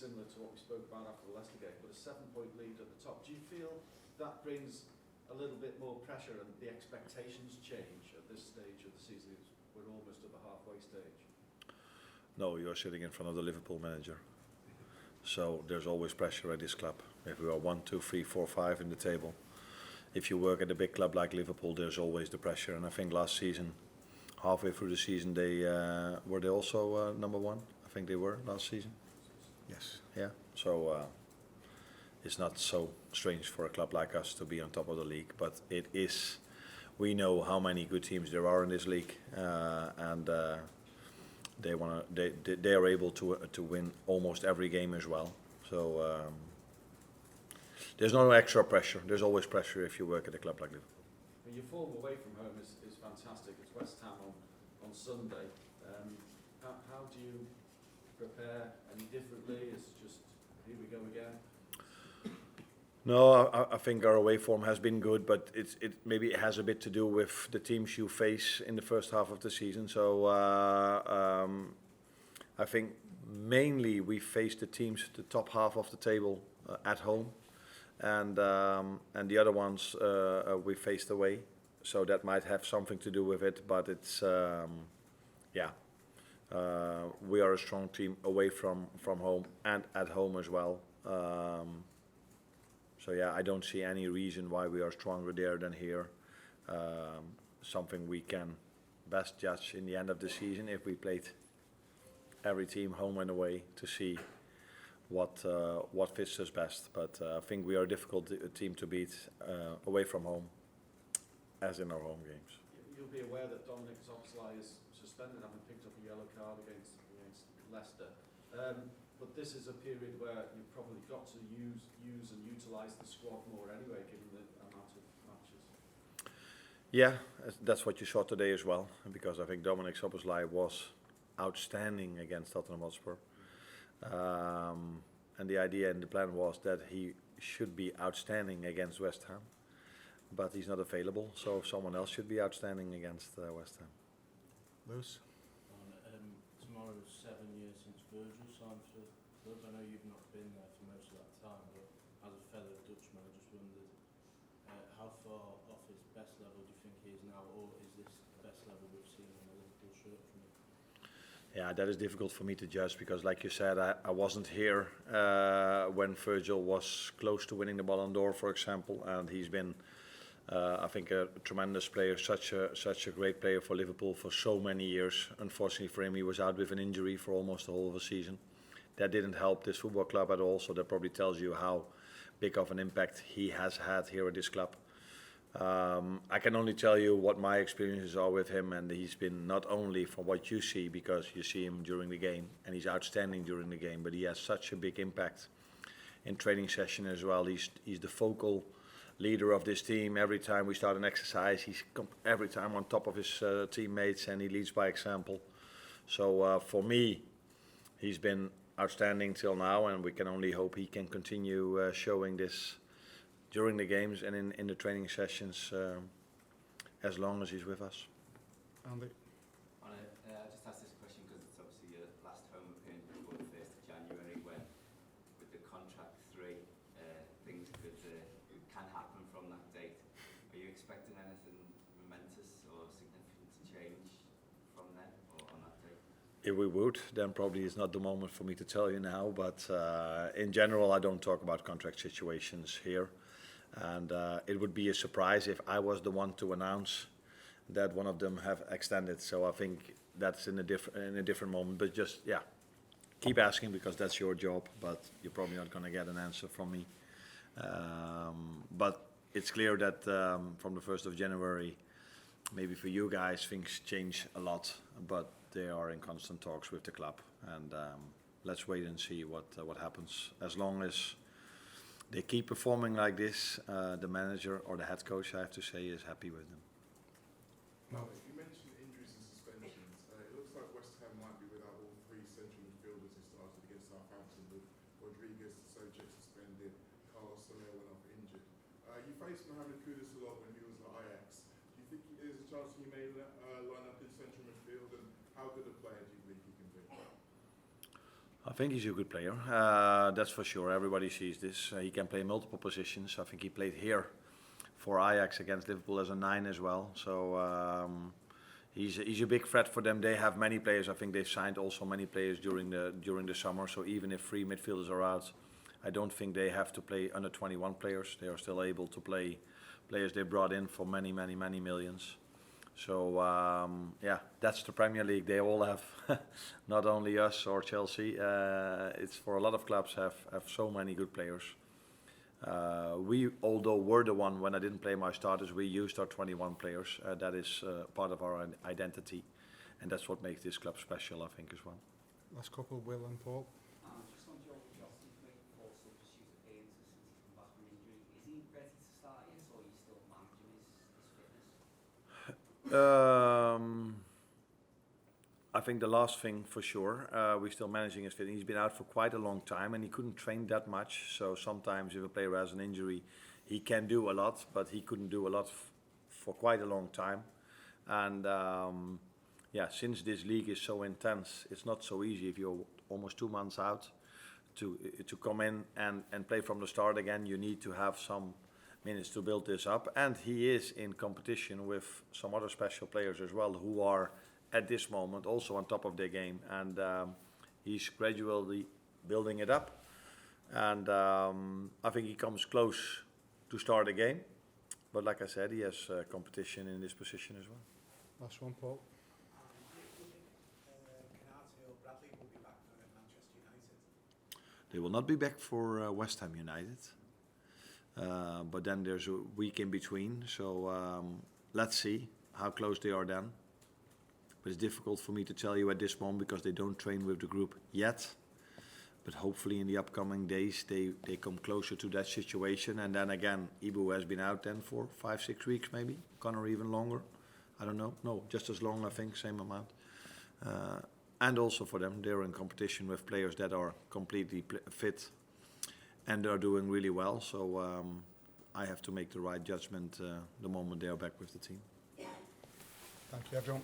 similar to what we spoke about after the Leicester game, but a 7-point lead at the top. Do you feel that brings a little bit more pressure and the expectations change at this stage of the season? We're almost at the halfway stage. No, you're sitting in front of the Liverpool manager. So there's always pressure at this club. If we are 1, 2, 3, 4, 5 in the table, if you work at a big club like Liverpool, there's always the pressure. And I think last season, halfway through the season, they were they also number 1. I think they were last season. Yes. Yeah. So it's not so strange for a club like us to be on top of the league, but it is. We know how many good teams there are in this league, and they are able to win almost every game as well. So there's no extra pressure. There's always pressure if you work at a club like Liverpool. Your form away from home is fantastic. It's West Ham on Sunday. How do you prepare any differently? It's just here we go again. No, I think our away form has been good, but maybe it has a bit to do with the teams you face in the first half of the season. So I think mainly we face the teams at the top half of the table at home, and the other ones we faced away. So that might have something to do with it, but it's we are a strong team away from home and at home as well. So yeah, I don't see any reason why we are stronger there than here. Something we can best judge in the end of the season if we played every team home and away to see what fits us best. But I think we are a difficult team to beat away from home, as in our home games. You'll be aware that Dominic Szoboszlai is suspended, having picked up a yellow card against Leicester. But this is a period where you've probably got to use and utilise the squad more anyway, given the amount of matches. Yeah, that's what you saw today as well, because I think Dominic Szoboszlai was outstanding against Tottenham Hotspur. And the idea and the plan was that he should be outstanding against West Ham, but he's not available, so someone else should be outstanding against West Ham. Lewis? Tomorrow's 7 years since Virgil signed for club. I know you've not been there for most of that time, but as a fellow Dutchman, I just wondered how far off his best level do you think he is now, or is this the best level we've seen in a Liverpool shirt from him? Yeah, that is difficult for me to judge because, like you said, I wasn't here when Virgil was close to winning the Ballon d'Or, for example, and he's been, I think, a tremendous player, such a great player for Liverpool for so many years. Unfortunately for him, he was out with an injury for almost the whole of the season. That didn't help this football club at all, so that probably tells you how big of an impact he has had here at this club. I can only tell you what my experiences are with him, and he's been not only from what you see, because you see him during the game, and he's outstanding during the game, but he has such a big impact in training session as well. He's the focal leader of this team. Every time we start an exercise, he's every time on top of his teammates, and he leads by example. So for me, he's been outstanding till now, and we can only hope he can continue showing this during the games and in the training sessions as long as he's with us. Andy? I just asked this question because it's obviously your last home appearance before the 1st of January, when with the contract 3, things can happen from that date. Are you expecting anything momentous or significant to change from then or on that date? If we would, then probably it's not the moment for me to tell you now, but in general I don't talk about contract situations here. And it would be a surprise if I was the one to announce that one of them have extended. So I think that's in a different moment. But just keep asking because that's your job. But you're probably not going to get an answer from me. But it's clear that from the 1st of January, maybe for you guys things change a lot. But they are in constant talks with the club, and let's wait and see what happens. As long as they keep performing like this, the manager or the head coach, I have to say, is happy with them. No. You mentioned injuries and suspensions. It looks like West Ham might be without all 3 central midfielders who started against Southampton, with Rodriguez, Sojek suspended, Carlos Soler went off injured. You faced Mohamed Kudus a lot when he was at Ajax. Do you think there's a chance he may line up in central midfield, and how good a player do you think he can be? I think he's a good player. That's for sure. Everybody sees this. He can play multiple positions. I think he played here for Ajax against Liverpool as a 9 as well. So he's a big threat for them. They have many players. I think they've signed also many players during the summer. So even if 3 midfielders are out, I don't think they have to play under 21 players. They are still able to play players they brought in for many millions. So yeah, that's the Premier League. They all have, not only us or Chelsea. It's for a lot of clubs have so many good players. We, although were the one when I didn't play my starters, we used our 21 players. That is part of our identity, and that's what makes this club special, I think, as well. Last couple, Will and Paul. Just on Joel Joseph, Paul substitute appearances since he's come back from injury. Is he ready to start yet, or are you still managing his fitness? I think the last thing for sure, we're still managing his fitness. He's been out for quite a long time and he couldn't train that much. So sometimes if a player has an injury, he can do a lot, but he couldn't do a lot for quite a long time. And yeah, since this league is so intense, it's not so easy if you're almost 2 months out to come in and play from the start again. You need to have some minutes to build this up. And he is in competition with some other special players as well who are at this moment also on top of their game, and he's gradually building it up, and I think he comes close to start a game, but like I said, he has competition in this position as well. Last one, Paul. Bradley will be back for Manchester United. They will not be back for West Ham United, but then there's a week in between, so let's see how close they are then. But it's difficult for me to tell you at this moment because they don't train with the group yet. But hopefully in the upcoming days they come closer to that situation. And then again, Ibu has been out then for 5-6 weeks maybe. Connor even longer. I don't know. No, just as long I think, same amount. And also for them, they're in competition with players that are completely fit and are doing really well. So I have to make the right judgment the moment they are back with the team. Thank you, everyone.